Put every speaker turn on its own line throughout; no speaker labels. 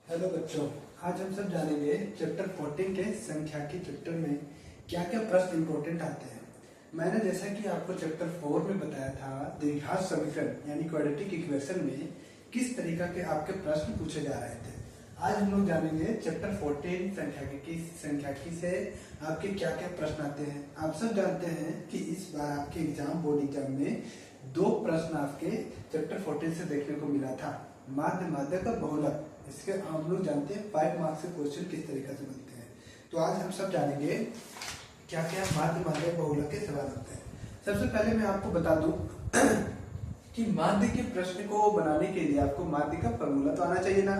Hello बच्चों, आज हम सब जानेंगे चैप्टर 14 के संख्याकी चैप्टर में क्या क्या प्रश्न इंपॉर्टेंट आते हैं। मैंने जैसा कि आपको चैप्टर 4 में बताया था, द्विघात समीकरण यानी क्वाड्रेटिक इक्वेशन में किस तरीका के आपके प्रश्न पूछे जा रहे थे। आज हम लोग जानेंगे चैप्टर 14 संख्याकी से आपके क्या क्या प्रश्न आते हैं। आप सब जानते हैं कि इस बार आपके बोर्ड एग्जाम में 2 प्रश्न आपके चैप्टर 14 से देखने को मिला था, माध्य का बहुलक। इसके हम लोग जानते हैं 5 मार्क्स के क्वेश्चन किस तरीके से बनते हैं। तो आज हम सब जानेंगे क्या क्या माध्य बहुलक के सवाल होते हैं। सबसे पहले मैं आपको बता दूं कि माध्य के प्रश्न को बनाने के लिए आपको माध्य का फॉर्मूला तो आना चाहिए ना।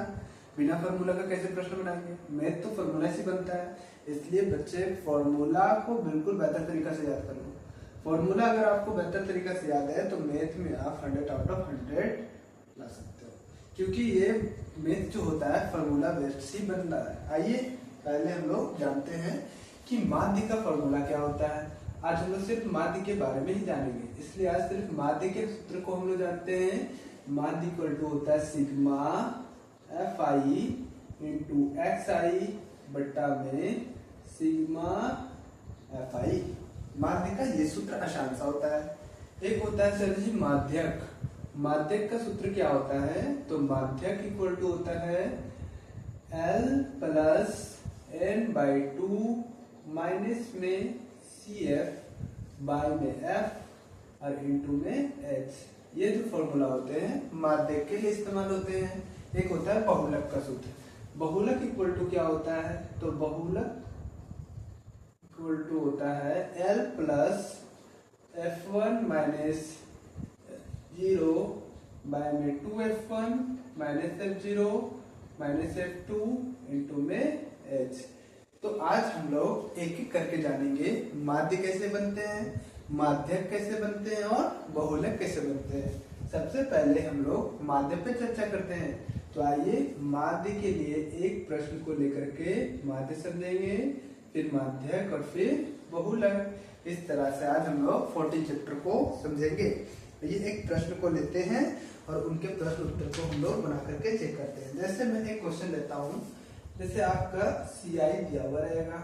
बिना फॉर्मूला का कैसे प्रश्न बनाएंगे? मैथ तो फॉर्मूला से बनता है, इसलिए बच्चे फॉर्मूला को बिल्कुल बेहतर तरीका से याद कर लो। फॉर्मूला अगर आपको बेहतर तरीका से याद है तो मैथ में आप 100 आउट ऑफ 100 ला सकते हो, क्योंकि ये मैथ जो होता है फॉर्मूला बेस्ड से बन रहा है। आइए पहले हम लोग जानते हैं कि माध्य का फॉर्मूला क्या होता है। आज हम लोग सिर्फ माध्य के बारे में ही जानेंगे, इसलिए आज सिर्फ माध्य के सूत्र को हम लोग जानते हैं। माध्य इक्वल टू होता है सिग्मा Fi इंटू XI बट्टा में सिग्मा Fi। माध्यक का ये सूत्र आसान सा होता है। एक होता है सर जी माध्यक। माध्यक का सूत्र क्या होता है? तो माध्यक इक्वल टू होता है L plus N by 2 minus में CF बाई में F और इंटू में H। ये जो फॉर्मूला होते हैं माध्यक के लिए इस्तेमाल होते हैं। एक होता है बहुलक का सूत्र। बहुलक इक्वल टू क्या होता है? तो बहुलक इक्वल टू होता है L plus F1 minus 0 bye में 2F1 minus F0 minus F2 into में H। तो आज हम लोग एक एक करके जानेंगे माध्य कैसे बनते हैं, माध्यक कैसे बनते हैं और बहुलक कैसे बनते हैं। सबसे पहले हम लोग माध्य पे चर्चा करते हैं। तो आइए माध्य के लिए एक प्रश्न को लेकर के माध्य समझेंगे, फिर माध्यक और फिर बहुलक। इस तरह से आज हम लोग 14 चैप्टर को समझेंगे। ये एक प्रश्न को लेते हैं और उनके प्रश्न उत्तर को हम लोग बना करके चेक करते हैं। जैसे मैं एक क्वेश्चन लेता हूँ, जैसे आपका CI दिया हुआ रहेगा।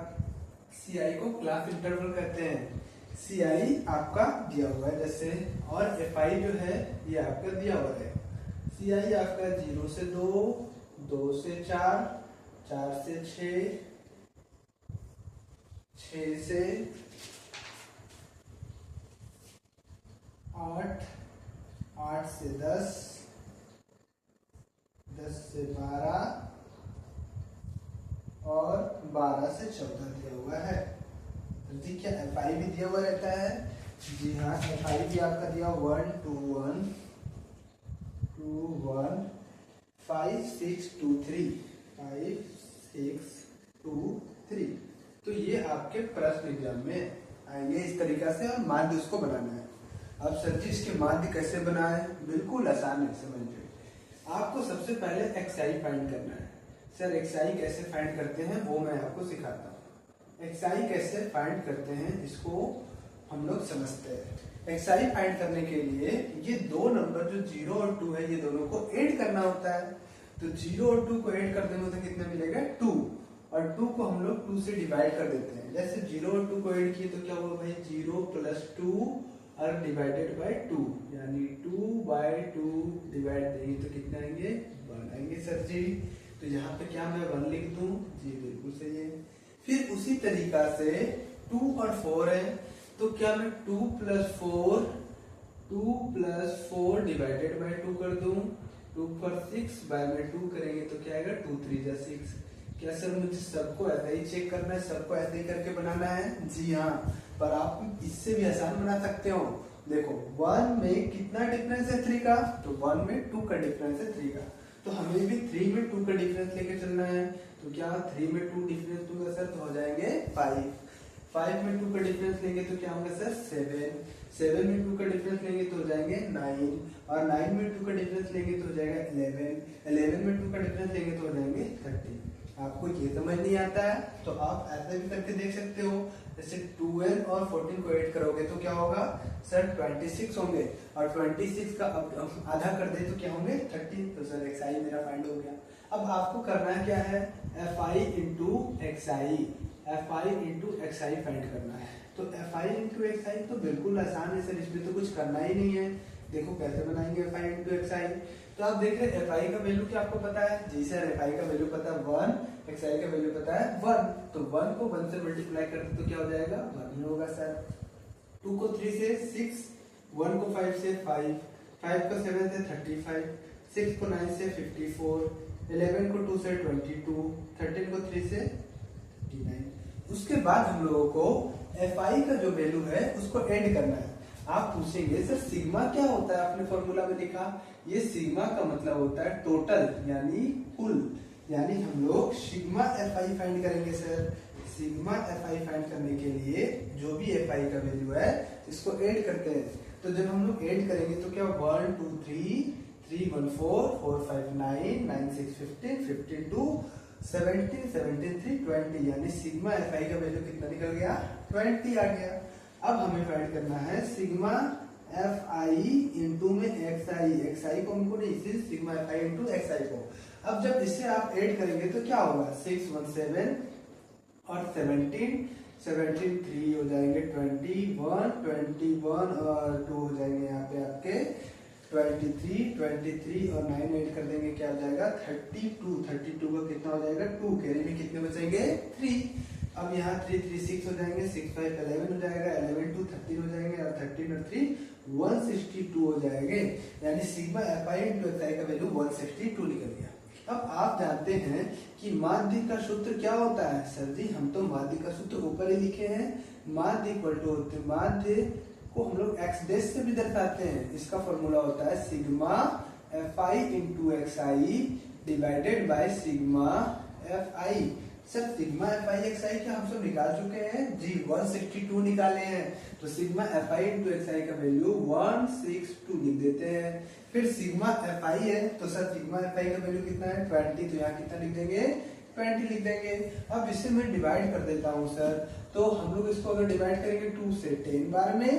CI को क्लास इंटरवल कहते हैं। CI आपका दिया हुआ है जैसे, और FI जो है ये आपका दिया हुआ है। CI आपका 0 से 2, 2 से 4, 4 से 6, 6 से 8, 8 से 10, 10 से 12 और 12 से 14 दिया हुआ है। तो क्या FI भी दिया हुआ रहता है? जी हाँ, FI भी आपका दिया 1 2 1 2 1 5 6 2 3 5 6 2 3। तो ये आपके प्रश्न एग्जाम में आएंगे इस तरीका से, और माध्य उसको बनाना है। अब सर जी इसके माध्य कैसे बनाए? बिल्कुल आसान है, समझिए। आपको सबसे पहले XI फाइंड करना है। सर XI कैसे फाइंड करते हैं वो मैं आपको सिखाता हूँ। XI कैसे फाइंड करते हैं इसको हम लोग समझते हैं। XI फाइंड करने के लिए ये 2 नंबर जो 0 और 2 है, ये दोनों को ऐड करना होता है। तो 0 और 2 को ऐड कर देंगे तो कितना मिलेगा? 2। और 2 को हम लोग 2 से डिवाइड कर देते हैं। जैसे 0 और 2 को ऐड किए तो क्या होगा भाई? 0 प्लस 2 और डिवाइडेड बाय 2, यानी 2 बाय 2 डिवाइड देंगे तो कितने आएंगे? 1 आएंगे सर जी। तो यहाँ पे क्या मैं 1 लिख दूं? जी बिल्कुल सही है। फिर उसी तरीका से 2 और 4 है, तो क्या मैं 2 प्लस 4 डिवाइडेड बाय 2 कर दूं? 2 पर 6 बाय में 2 करेंगे तो क्या आएगा? 2 3 जा 6। क्या सर मुझे सबको ऐसा ही चेक करना है, सबको ऐसे ही करके बनाना है? जी हाँ, पर आप इससे भी आसान बना सकते हो। देखो 1 में कितना डिफरेंस है 3 का? तो 1 में 2 का डिफरेंस है 3 का। तो हमें भी 3 में 2 का डिफरेंस लेके चलना है। तो क्या 3 में 2 डिफरेंस दूंगा सर तो हो जाएंगे 5। 5 में 2 का डिफरेंस लेंगे तो क्या होगा सर? 7। 7 में 2 का डिफरेंस लेंगे तो हो जाएंगे 9, और 9 में 2 का डिफरेंस लेंगे तो हो जाएगा 11। 11 में 2 का डिफरेंस लेंगे तो हो जाएंगे 30। आपको ये समझ नहीं आता है तो आप ऐसे भी करके देख सकते हो। जैसे 12 और 14 को ऐड करोगे तो क्या होगा सर? 26 होंगे, और 26 का आधा कर दे तो क्या होंगे? 30। तो सर XI मेरा फाइंड हो गया। अब आपको करना क्या है, F I into X I, F I into X I find करना है। तो एफ आई इंटू एक्स आई तो बिल्कुल आसान है सर, इसमें तो कुछ करना ही नहीं है। देखो कैसे बनाएंगे एफ आई इंटू एक्स आई। तो आप देख रहे हैं एफ आई का वैल्यू क्या आपको पता है, जी सर एफ आई का वैल्यू पता है 1, एक्स आई का वैल्यू पता है 1। तो 1 को 1 से मल्टीप्लाई करते तो क्या हो जाएगा, 1 ही होगा सर। 2 को 3 से 6, 1 को 5 से 5, 5 को 7 से 35, 6 को 9 से 54, 11 को 2 से 22, 13 को 3 से 59। उसके बाद हम लोगों को एफ आई का जो वैल्यू है उसको ऐड करना है। आप पूछेंगे सर सिग्मा क्या होता है, आपने फॉर्मूला में लिखा, ये सिग्मा का मतलब होता है टोटल यानी कुल, यानी हम लोग सिग्मा एफ आई फाइंड करेंगे sir. Sigma F I find करने के लिए जो भी एफ आई का वैल्यू है इसको ऐड करते हैं। तो जब हम लोग ऐड करेंगे तो क्या 1 2 3 3 1 4 4 5 9 9 6 15 15 2 17 17 3 20, यानी सिग्मा एफ आई का वैल्यू कितना निकल गया, 20 आ गया। अब हमें फाइंड करना है सिग्मा एफ आई इंटू में एक्स आई, एक्स आई को हमको नहीं, सिर्फ sigma F I into X I को। अब जब इससे आप ऐड करेंगे तो क्या होगा, 6 1 7 और 17 17 3 हो जाएंगे 21 21 और 2 हो जाएंगे यहाँ पे आपके 23 और 9 ऐड कर देंगे क्या हो जाएगा 32, 32 का कितना हो जाएगा 2, कैरी में कितने बचेंगे 3। अब यहाँ 3 3 6 हो जाएंगे, 6 5 11 हो जाएगा, 11 2 13 हो जाएंगे और 13 और 3 162 हो जाएंगे, यानी sigma F I into X I का वैल्यू 162 निकल गया। अब आप जानते हैं कि माध्य का सूत्र क्या होता है, सर जी हम तो माध्य का सूत्र ऊपर ही लिखे हैं, माध्य इक्वल टू माध्य को हम लोग एक्स डैश से भी दर्शाते हैं। इसका फॉर्मूला होता है sigma F I into X I divided by sigma F I. Sir sigma F I X I क्या हम सब निकाल चुके हैं जी, 162 निकाले हैं। तो sigma F I into X I का वैल्यू 162 लिख देते हैं। फिर सिग्मा एफ आई है तो सर सिग्मा एफ आई का वैल्यू कितना है 20, तो यहाँ कितना लिख देंगे 20 लिख देंगे। अब इसे मैं डिवाइड कर देता हूँ सर, तो हम लोग इसको अगर डिवाइड करेंगे 2 से 10 बार में,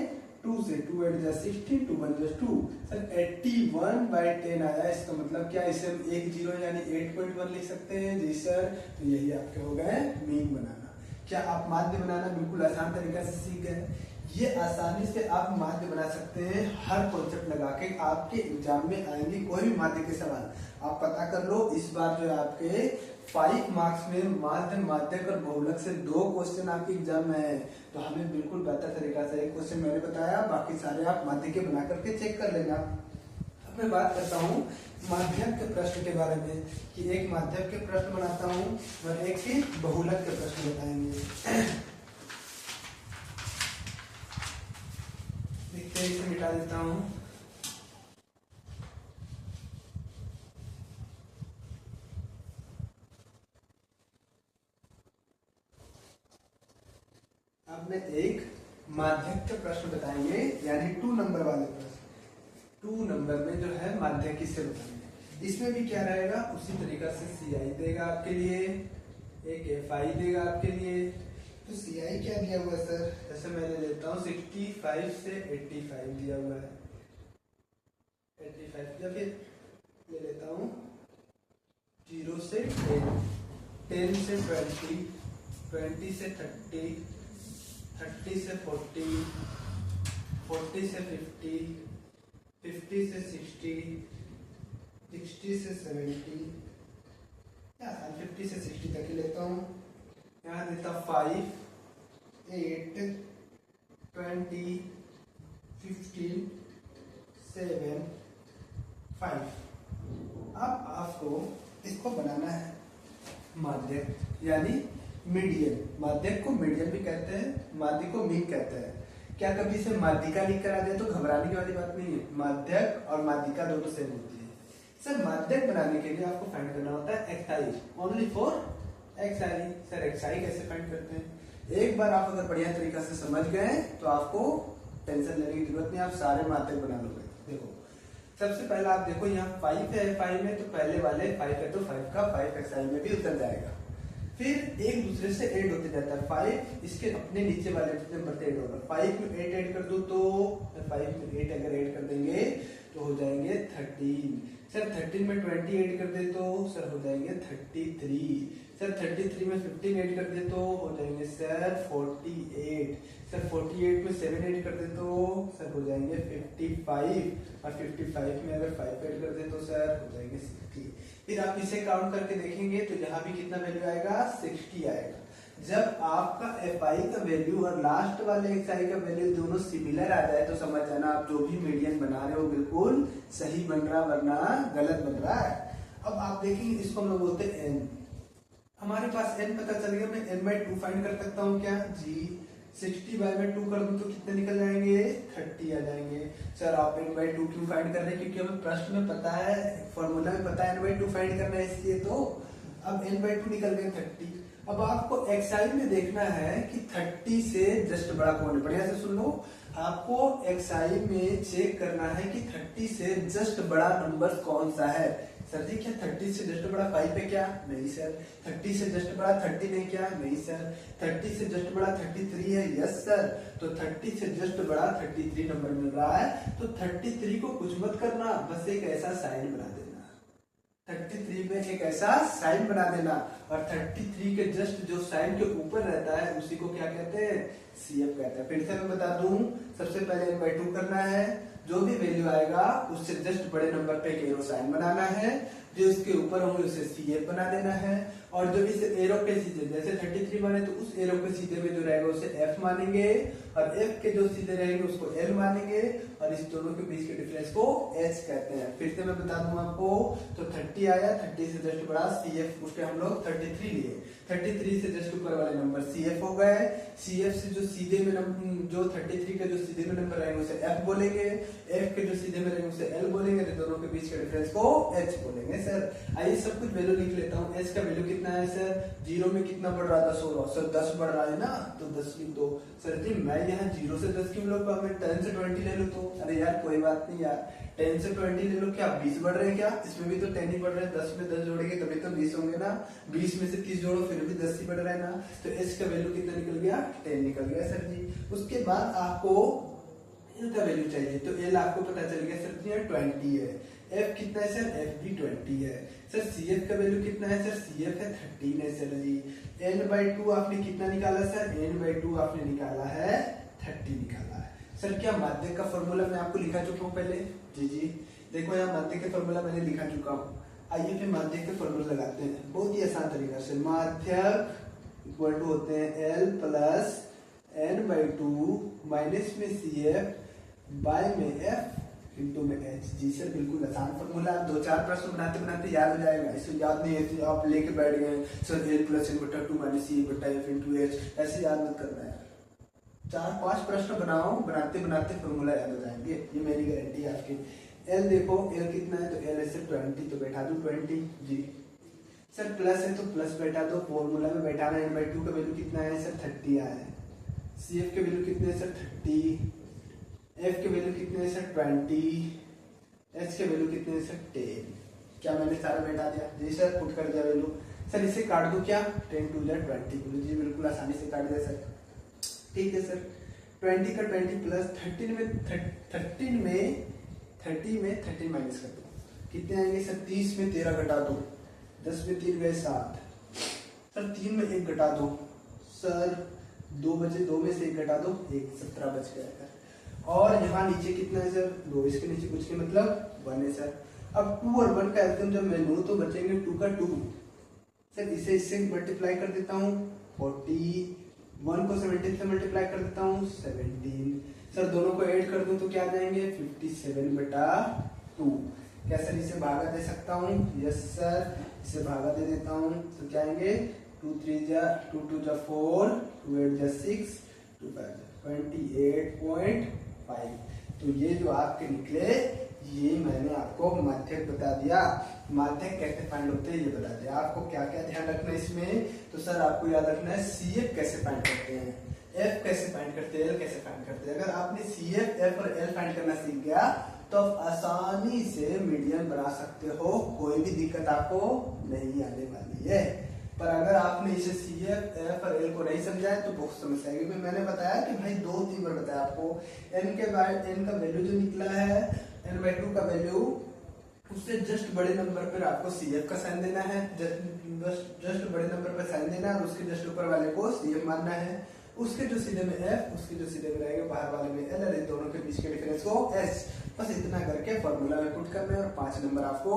2 से 2 8 जा 16, 2 1 जा 2, सर 81/10 आया। इसका मतलब क्या, इसे हम 1 0 यानी 8.1 लिख सकते हैं जी सर। तो यही आपके हो गए मीन बनाना। क्या आप माध्य बनाना बिल्कुल आसान तरीका से सीख गए। ये आसानी से आप माध्य बना सकते हैं, हर कॉन्सेप्ट लगा के आपके एग्जाम में आएंगे कोई भी माध्य के सवाल आप पता कर लो। इस बार जो है आपके 5 मार्क्स में माध्य माध्यक और बहुलक से 2 क्वेश्चन आपके एग्जाम में है, तो हमें बिल्कुल बेहतर तरीका से एक क्वेश्चन मैंने बताया, बाकी सारे आप माध्य के बना करके चेक कर लेना। अब मैं बात करता हूँ माध्यक के प्रश्न के बारे में, कि एक माध्यक के प्रश्न बनाता हूँ और एक ही बहुलक के प्रश्न बताएंगे। इसे मिटा देता हूँ। अब मैं एक माध्यक के प्रश्न बताएंगे, यानी 2 नंबर वाले प्रश्न। 2 नंबर में जो है माध्यक किससे बताएंगे। इसमें भी क्या रहेगा, उसी तरीका से CI देगा आपके लिए, एक FI देगा आपके लिए। तो CI क्या दिया हुआ है सर, जैसे मैंने लेता हूँ 65 से 85 दिया हुआ है, 85 या फिर ले लेता हूँ 0 से 10, 10 से 20, 20 से 30, 30 से 40, 40 से 50, 50 से 60, 60 से 70, या 50 से 60 तक ही लेता हूँ। यहाँ देता 5, 8, 20, 15, 7, 5। अब आपको इसको बनाना है माध्यक, यानी मीडियन। माध्यक को मीडियन भी कहते हैं, माध्य को मीन कहते हैं। क्या कभी इसे माध्यिका लिख कर आ जाए तो घबराने की वाली बात नहीं है, माध्यक और माध्यिका दोनों सेम होती है। सर माध्यक बनाने के लिए आपको फाइंड करना होता है XI, only for XI. Sir XI कैसे फाइंड करते हैं, एक बार आप अगर बढ़िया तरीका से समझ गए तो आपको टेंशन लेने की जरूरत नहीं, आप सारे माध्यक बना लोगे। देखो सबसे पहला आप देखो यहाँ 5 है FI में, तो पहले वाले 5 है तो 5 का 5 XI में भी उतर जाएगा। फिर एक दूसरे से ऐड होते जाता है, 5 इसके अपने नीचे वाले नंबर से ऐड होगा। 5 में 8 ऐड कर दो तो 5 में 8 अगर ऐड कर देंगे तो हो जाएंगे 13। सर 13 में 20 ऐड कर दे तो सर हो जाएंगे 33। सर 33 में 15 ऐड कर दे तो हो जाएंगे सर 48। सर 48 में 7 ऐड कर दे तो सर हो जाएंगे 55 और 55 में अगर 5 ऐड कर दे तो सर हो जाएंगे 60। फिर आप इसे काउंट करके देखेंगे तो यहाँ भी कितना वैल्यू आएगा 60 आएगा। जब आपका fi का वैल्यू और लास्ट वाले xi का वैल्यू दोनों सिमिलर आ जाए तो समझ जाना आप जो भी मीडियन बना रहे हो बिल्कुल सही बन रहा वरना गलत बन रहा है। अब आप देखेंगे इसको हम लोग बोलते हैं n। हमारे पास n पता चल गया, मैं n/2 फाइंड कर सकता हूँ क्या जी। 60/2 कर दूं तो कितने निकल जाएंगे 30 आ जाएंगे। सर आप n/2 क्यों फाइंड कर रहे हैं? क्योंकि हमें प्रश्न में पता है, फॉर्मूला में पता है n/2 फाइंड करना है, इसलिए तो अब n/2 निकल गए 30। अब आपको xi में देखना है कि 30 से जस्ट बड़ा कौन है। बढ़िया से सुन लो, आपको xi में चेक करना है कि 30 से जस्ट बड़ा नंबर कौन सा है। सर जी क्या 30 से जस्ट बड़ा 5 है क्या? नहीं सर। 30 से जस्ट बड़ा 30 है क्या? नहीं सर। 30 से जस्ट बड़ा 33 है? Yes sir. तो 30 से जस्ट बड़ा 33 नंबर मिल रहा है। तो 33 को कुछ मत करना, बस एक ऐसा साइन बना देना। 33 में एक ऐसा साइन बना देना और 33 के जस्ट जो साइन के ऊपर रहता है उसी को क्या कहते हैं? CF कहते हैं। फिर से मैं बता दूं, सबसे पहले n/2 करना है, जो भी वैल्यू आएगा उससे जस्ट बड़े नंबर पे एक एरो साइन बनाना है, जो इसके ऊपर होंगे उसे CF बना देना है, और जो इस एरो के सीधे जैसे 33 माने तो उस एरो के सीधे में जो रहेगा उसे F मानेंगे, और F के जो सीधे रहेंगे उसको L मानेंगे, और इस दोनों के बीच के डिफरेंस को H कहते हैं। फिर से मैं बता दूं आपको, तो 30 आया, 30 से जस्ट बड़ा CF, उसके हम लोग 33 लिए, 33 से जस्ट ऊपर वाले नंबर CF हो गए। CF से जो सीधे में जो 33 के जो सीधे में नंबर रहेंगे उसे F बोलेंगे, F के जो सीधे में रहेंगे उसे L बोलेंगे, तो दोनों के बीच के डिफरेंस को H बोलेंगे। सर आइए सब कुछ वैल्यू लिख लेता हूँ। H का वैल्यू कितना है सर? 0 में कितना बढ़ रहा था? 16। सर 10 बढ़ रहा है ना, तो 10 लिख दो। सर जी मैं यहाँ 0 से 10 क्यों लोग, मैं 10 से 20 ले लूँ तो? अरे यार कोई बात नहीं यार, 10 से 20 ले लो, क्या 20 बढ़ रहे हैं क्या? इसमें भी तो 10 ही बढ़ रहे हैं, 10 में 10 जोड़ेंगे तभी तो 20 होंगे ना, 20 में से 30 जोड़ो फिर भी 10 ही बढ़ रहा है ना। तो H का वैल्यू कितना निकल गया? 10 निकल गया सर जी। उसके बाद आपको L का वैल्यू चाहिए, तो L आपको पता चल गया सर जी 20 है। F कितना है सर? F भी 20 है। सर CF का वैल्यू कितना है सर? CF है 13 है सर जी। n/2 आपने कितना निकाला सर? n/2 आपने निकाला है 30 निकाला है। सर क्या माध्यक का फॉर्मूला मैं आपको लिखा चुका हूँ पहले? जी जी देखो यहाँ माध्यक का फॉर्मूला मैंने लिखा चुका हूँ। आइए फिर माध्यक का फॉर्मूला लगाते हैं बहुत ही आसान तरीका से। माध्यक इक्वल टू होते हैं L प्लस n/2 माइनस में CF बाय में F इंटू में H। जी सर बिल्कुल आसान फॉर्मूला, आप 2-4 प्रश्न बनाते बनाते याद हो जाएगा। इसे याद नहीं है तो आप लेके बैठ गए sir L plus n/2 minus CF into H, ऐसे याद मत करना है। 4-5 प्रश्न बनाओ, बनाते बनाते फॉर्मूला याद हो जाएंगे, ये मेरी गारंटी है आपकी। L देखो L कितना है, तो L है सर 20, तो बैठा दो 20 जी। सर प्लस है तो प्लस बैठा दो, फॉर्मूला में बैठाना। n/2 का वैल्यू कितना है सर? 30 आया है। CF के वैल्यू कितने हैं सर? 30। F के वैल्यू कितने हैं सर? 20। H के वैल्यू कितने हैं सर? 10। क्या मैंने सारा बैठा दिया? जी सर पुट कर दिया वैल्यू। सर इसे काट दो क्या? 10 2 जा 20। जी बिल्कुल आसानी से काट दिया सर। ठीक है सर, 20 का 20 प्लस 30 में 30 माइनस कर दो, कितने आएंगे सर? 30 में 13 घटा दो, 10 में 3 गए 7। सर 3 में 1 घटा दो, सर 2 बचे, 2 में से 1 घटा दो, 1 17 बच गया। और यहाँ नीचे कितना है सर? 2, इसके नीचे कुछ के मतलब 1 है सर। अब 2 और 1 का एल्सियम जब मैं लूँ तो बचेंगे 2 का 2। सर इसे इससे मल्टीप्लाई कर देता हूँ 40, 1 को 17 से मल्टीप्लाई कर देता हूँ 17। सर दोनों को ऐड कर दूं तो क्या आ जाएंगे? 57/2। क्या सर इसे भागा दे सकता हूँ? यस सर, इसे भागा दे देता हूँ तो क्या आएंगे? 2 3 जा 2 2 जा 4, 2 8 जा 6, 2 5 जा 28.5। तो ये जो आपके निकले, ये मैंने आपको माध्यक बता दिया। माध्यक कैसे फाइंड होते हैं ये बता दिया। आपको क्या क्या ध्यान रखना है इसमें? तो सर आपको याद रखना है CF कैसे फाइंड करते हैं, F कैसे फाइंड करते हैं, L कैसे फाइंड करते हैं। अगर आपने CF, F और L फाइंड करना सीख गया तो आप आसानी से मीडियन बना सकते हो, कोई भी दिक्कत आपको नहीं आने वाली है। पर अगर आपने इसे CF, F और L को नहीं समझा है तो बहुत समस्या है। मैंने बताया कि भाई 2-3 बार बताया आपको, n का वैल्यू जो निकला है n/2 का वैल्यू उससे जस्ट बड़े नंबर पर आपको CF का साइन देना है, जस्ट बड़े नंबर पर साइन देना है और उसके जस्ट ऊपर वाले को CF मानना है। उसके जो सीधे में F, उसके जो सीधे में रहेगा बाहर वाले में L, और इन दोनों के बीच के डिफरेंस को S। बस इतना करके फॉर्मूला में पुट करना है और 5 नंबर आपको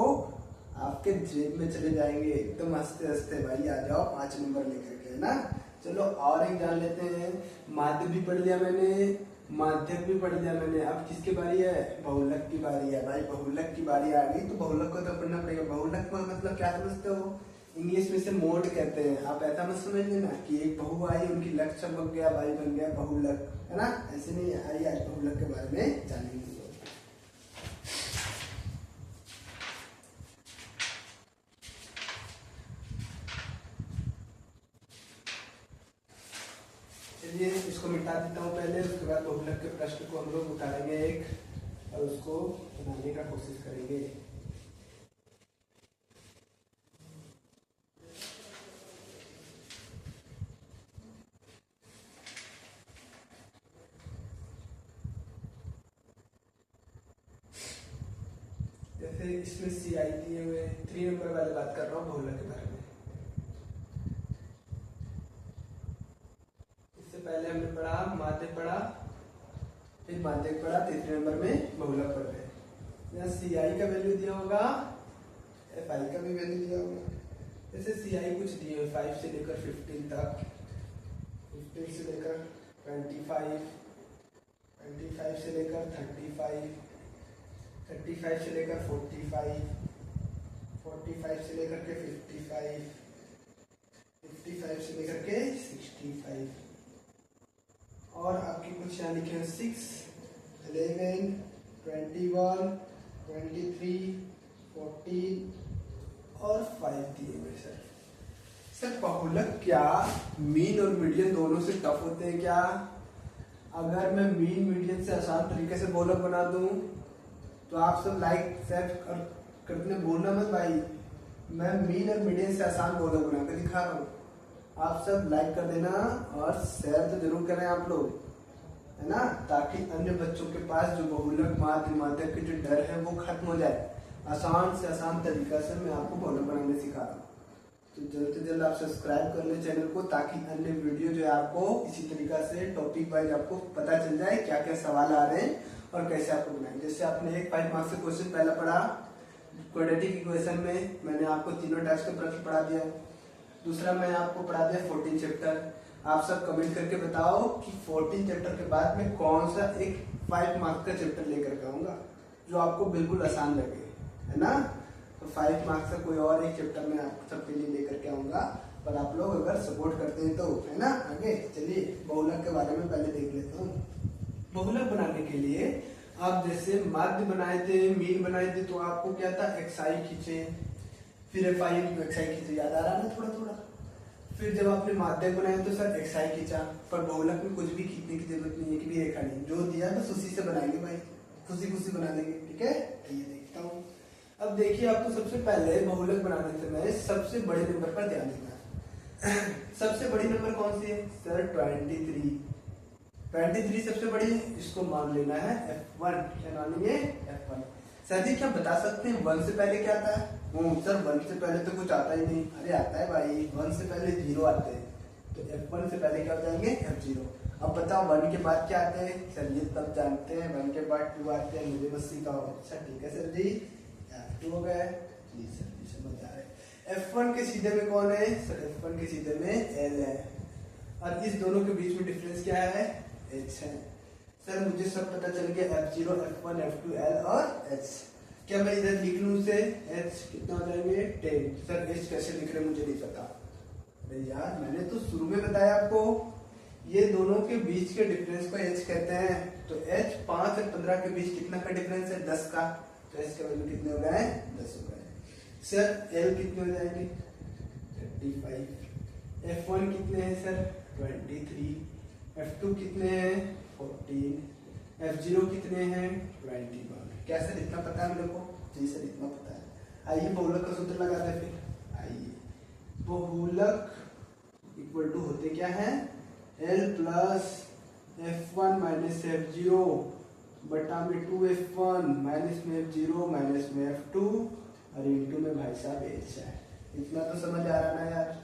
आपके जेब में चले जाएंगे। एकदम हंसते हंसते भाई आ जाओ 5 नंबर लेकर के, है ना। चलो और एक जान लेते हैं। माध्य भी पढ़ लिया मैंने, माध्यक भी पढ़ लिया मैंने। अब किसकी बारी है? बहुलक की बारी है भाई। बहुलक की बारी आ गई तो बहुलक को तो पढ़ना पड़ेगा। बहुलक का मतलब क्या समझते हो? इंग्लिश में से मोड कहते हैं। आप ऐसा मत समझ लेना कि एक बहू आई उनकी लक चमक गया भाई बन गया बहुलक, है ना। ऐसे नहीं। आइए आज बहुलक के बारे में जानेंगे। चलिए इसको मिटा देता हूँ पहले, उसके बाद बहुलक के प्रश्न को हम लोग उतारेंगे एक और उसको बनाने का कोशिश करेंगे। जैसे इसमें CI दिए हुए 3 नंबर वाले बात कर रहा हूँ बहुलक के बारे में। पहले हमने पढ़ा माध्य पढ़ा, फिर माध्यक पढ़ा, तीसरे नंबर में बहुलक पढ़ रहे हैं। यहाँ CI का वैल्यू दिया होगा, FI का भी वैल्यू दिया होगा। जैसे CI कुछ दिए हुए 5 से लेकर 15 तक, 15 से लेकर 25, 25 से लेकर 35, 35 से लेकर 45, 45 से लेकर के 55, 55 से लेकर के 65 और आपकी कुछ यहाँ लिखे हैं 6, 11, 21, 23, 14 और 5 दिए हुए। सर बहुलक क्या मीन और मीडियन दोनों से टफ होते हैं क्या? अगर मैं मीन मीडियन से आसान तरीके से बहुलक बना दूं तो आप सब लाइक शेयर करने बोलना मत भाई। मैं मीन और मीडियन से आसान बहुलक बना कर दिखा रहा हूँ। आप सब लाइक कर देना और शेयर तो जरूर करें आप लोग, है ना, ताकि अन्य बच्चों के पास जो बहुलक माध्य माध्यक के जो डर है वो खत्म हो जाए। आसान से आसान तरीका से मैं आपको बहुलक बनाने सिखा रहा हूँ। तो जल्द से जल्द आप सब्सक्राइब कर ले चैनल को, ताकि अन्य वीडियो जो है आपको इसी तरीका से टॉपिक वाइज आपको पता चल जाए क्या क्या सवाल आ रहे हैं और कैसे आपको बनाएंगे। जैसे आपने एक 5 मार्क्स से क्वेश्चन पहला पढ़ा क्वाड्रेटिक इक्वेशन में, मैंने आपको तीनों टाइप्स के प्रश्न पढ़ा दिया। दूसरा मैं आपको पढ़ा दिया 14 चैप्टर। आप सब कमेंट करके बताओ कि 14 चैप्टर के बाद में कौन सा एक 5 मार्क्स का चैप्टर लेकर के आऊंगा जो आपको बिल्कुल आसान लगे, है ना। तो 5 मार्क्स का कोई और एक चैप्टर मैं आप सबके लिए लेकर के आऊंगा, पर आप लोग अगर सपोर्ट करते हैं तो, है ना। आगे चलिए बहुलक के बारे में पहले देख लेता हूँ। बहुलक बनाने के लिए आप जैसे माध्य बनाए थे, मीन बनाए थे, तो आपको क्या था, XI खींचे, फिर FI XI खींचे, याद आ रहा है ना थोड़ा थोड़ा। फिर जब आपने माध्यक बनाया तो सर XI खींचा। पर बहुलक में कुछ भी खींचने की जरूरत नहीं है, कि भी रेखा नहीं, जो दिया बस उसी से बनाएंगे भाई, खुशी खुशी बना लेंगे, ठीक है। ये देखता हूँ। अब देखिए आपको सबसे पहले बहुलक बनाने से मैं सबसे बड़े नंबर पर ध्यान देना है। सबसे बड़ी नंबर कौन सी है सर? 23। 23 सबसे बड़ी, इसको मान लेना है F1। क्या मानेंगे? F1। सर जी क्या बता सकते हैं 1 से पहले क्या आता है? सर 1 से पहले तो कुछ आता ही नहीं। अरे आता है भाई, 1 से पहले 0 आते हैं, तो F1 से पहले क्या हो जाएंगे? F0। अब बताओ 1 के बाद क्या आते हैं? सर ये तब जानते हैं, 1 के बाद 2 आते हैं, मुझे बस सिखाओ। अच्छा ठीक है सर जी, F2 हो गए जी। सर जी समझ आ रहे हैं। F1 के सीधे में कौन है? सर F1 के सीधे में L है, और इस दोनों के बीच में डिफरेंस क्या है? H है। सर मुझे सब पता चल गया, F0, F1, F2, L और H। क्या मैं इधर लिख लूं उसे? H कितना हो जाएंगे? 10। सर H कैसे लिख रहे मुझे नहीं पता। अरे यार मैंने तो शुरू में बताया आपको, ये दोनों के बीच के डिफरेंस को H कहते हैं। तो H 5 और 15 के बीच कितना का डिफरेंस है? 10 का। तो H के वैल्यू कितने हो गए? 10 हो गए। सर L कितने हो जाएंगे? 35। F1 कितने हैं सर? 23। F2 कितने हैं? 14। F0 कितने हैं? 21। क्या सर इतना पता है मेरे को? जी सर इतना पता है। आइए बहुलक का सूत्र लगाते हैं फिर। आइए, बहुलक इक्वल टू होते क्या है? L plus F1 minus F0 बटा में 2f1 माइनस में f0 माइनस में f2 और इंटू में भाई साहब h है। इतना तो समझ आ रहा ना यार।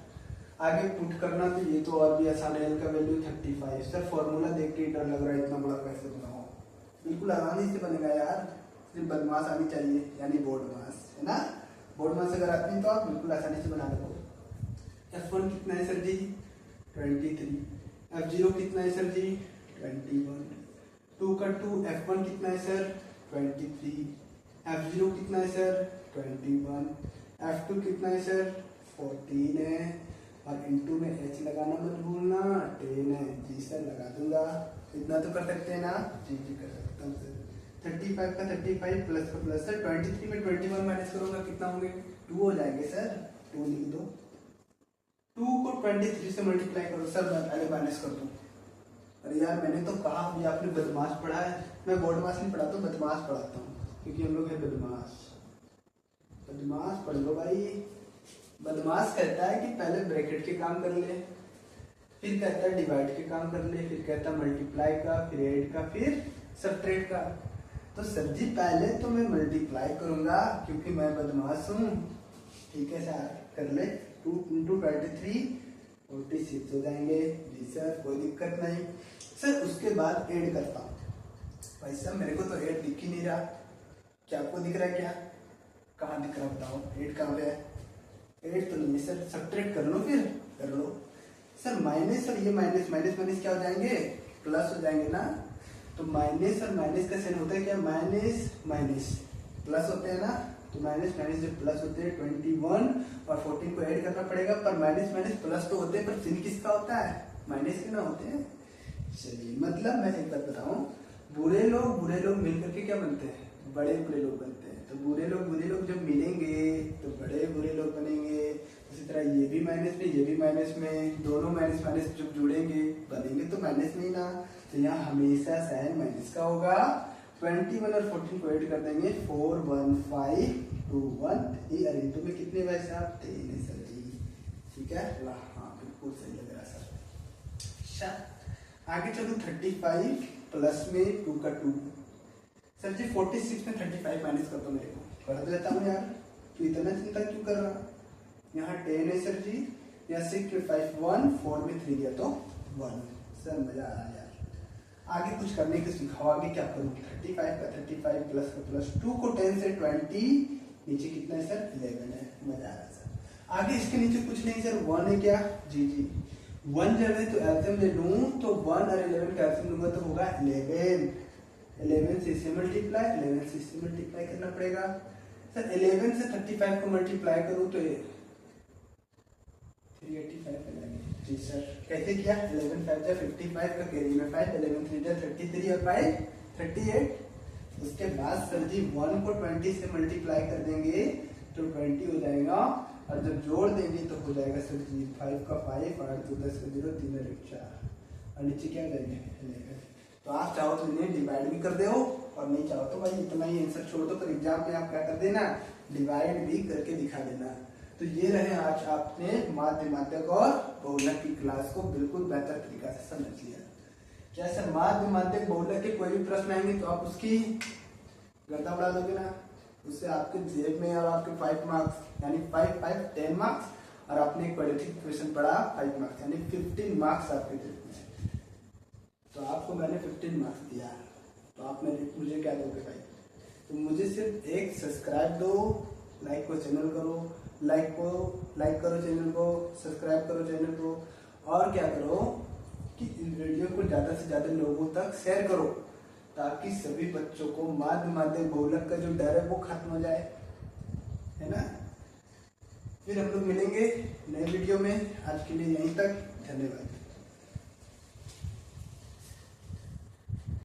आगे पुट करना तो ये तो और भी आसान है। l का वैल्यू 35। सर फॉर्मूला देख के डर लग रहा है, इतना बड़ा कैसे बनाओ। बिल्कुल आसानी से बनेगा यार, सिर्फ बदमाश आनी चाहिए, यानी बोर्ड मास, है ना। बोर्ड मास अगर आती है तो आप बिल्कुल आसानी से बना लो। f1 कितना है सर जी? 23। f0 कितना है सर जी? 21। 2 का 2 f1 कितना है सर? 23। f0 कितना है सर? 21। f2 कितना है सर? 14 है। और इंटू में h लगाना मत भूलना, 10 है। जी सर लगा दूंगा। इतना तो कर सकते हैं ना? जी जी कर सकता हूँ सर। 35 का 35 प्लस का प्लस सर। 23 में 21 माइनस करूंगा कितना होंगे? 2 हो जाएंगे सर। 2 लिख दो। 2 को 23 से मल्टीप्लाई करो सर। मैं पहले माइनस कर दूं। अरे यार मैंने तो कहा ये आपने बदमाश पढ़ा है। मैं बोर्ड मास नहीं पढ़ाता हूँ, बदमाश पढ़ाता हूँ, क्योंकि हम लोग है बदमाश। बदमाश पढ़ लो भाई। बदमाश कहता है कि पहले ब्रैकेट के काम कर ले, फिर कहता है डिवाइड के काम कर ले, फिर कहता है मल्टीप्लाई का, फिर ऐड का, फिर सब्ट्रैक्ट का। तो सर जी पहले तो मैं मल्टीप्लाई करूंगा क्योंकि मैं बदमाश हूँ। ठीक है सर, कर ले। 2 × 23 46 हो जाएंगे। जी सर कोई दिक्कत नहीं सर। उसके बाद ऐड करता हूँ। भाई साहब मेरे को तो ऐड दिख ही नहीं रहा, क्या आपको दिख रहा है क्या? कहाँ दिख रहा बताओ, ऐड कहाँ पे है? ऐड तो नहीं है सर। सब्ट्रैक्ट कर लो, फिर कर लो सर। माइनस और ये माइनस माइनस माइनस क्या हो जाएंगे? प्लस हो जाएंगे ना। तो माइनस और माइनस का साइन होता है क्या? माइनस माइनस प्लस होते हैं ना। तो माइनस माइनस जब प्लस होते हैं 21 और 14 को ऐड करना पड़ेगा, पर माइनस माइनस प्लस तो होते हैं, पर चिन्ह किसका होता है? माइनस के ना होते हैं। चलिए मतलब मैं एक बात बताऊं, बुरे लोग मिल करके क्या बनते हैं? बड़े बुरे लोग बनते हैं। तो बुरे लोग जब मिलेंगे तो बड़े बुरे लोग बनेंगे। इसी तरह ये भी माइनस में, ये भी माइनस में, दोनों माइनस माइनस जब जुड़ेंगे बनेंगे तो माइनस में ही ना। तो यहाँ हमेशा साइन माइनस का होगा। 21 और 14 को ऐड कर देंगे। 4 1 5 2 1। ये अरिंटू में कितने भाई साहब? 3 है सर जी। ठीक है, हाँ बिल्कुल सही लग रहा सर। अच्छा आगे चलो। 35 प्लस में 2 का 2 सर जी। 46 में 35 माइनस कर दो मेरे को, कर देता हूँ यार। तो इतना चिंता क्यों कर रहा? यहाँ 10 है सर जी। यहाँ 6 में 5 1, 4 में 3 दिया तो 1। सर मजा आ रहा है यार। आगे कुछ करने की सिखाओ। आगे क्या करूँ? 35 का 35 प्लस का प्लस। 2 को 10 से 20, नीचे कितना है सर? 11 है। मजा आ रहा है सर। आगे इसके नीचे कुछ नहीं सर। 1 है क्या? जी जी 1 जब है तो एल्सियम ले लूँ, तो 1 और 11 का एल्सियम लूंगा तो होगा 11। 11 से इसे मल्टीप्लाई, 11 से इसे मल्टीप्लाई करना पड़ेगा सर। 11 से 35 को मल्टीप्लाई करूँ तो 385 आ जाएंगे। जी सर कैसे किया? 11 5 जा 55 का कैरी में 5, 11 3 जा 33 और 5 38। उसके बाद सर जी 1 को 20 से मल्टीप्लाई कर देंगे तो 20 हो जाएगा, और जब जोड़ देंगे तो हो जाएगा सर जी 5 का 5, 8 2 10 का 0, 3 और 1 4, और नीचे क्या हो जाएंगे? 11। तो आप चाहो तो इन्हें डिवाइड भी कर दो, और नहीं चाहो तो भाई इतना ही आंसर छोड़ दो। पर एग्जाम में आप क्या कर देना? डिवाइड भी करके दिखा देना। तो ये रहे आज आपने माध्यमात्मक और बहुलक की क्लास को बिल्कुल बेहतर तरीका से समझ लिया। क्या सर माध्यमात्मक बहुलक के कोई भी प्रश्न आएंगे तो आप उसकी गर्दा उड़ा दोगे ना? उससे आपके जेब में और आपके 5 मार्क्स, यानी 5 5 10 मार्क्स, और आपने एक क्वाड्रेटिक क्वेश्चन पढ़ा 5 मार्क्स, यानी 15 मार्क्स आपके जेब में। तो आपको मैंने 15 मार्क्स दिया, तो आप मुझे क्या दोगे भाई? तो मुझे सिर्फ एक सब्सक्राइब दो, लाइक को चैनल करो, लाइक करो चैनल को, सब्सक्राइब करो चैनल को, और क्या करो कि इस वीडियो को ज़्यादा से ज़्यादा लोगों तक शेयर करो, ताकि सभी बच्चों को माध्यमिक बहुलक का जो डर है वो खत्म हो जाए, है ना। फिर हम लोग मिलेंगे नए वीडियो में। आज के लिए यहीं तक, धन्यवाद।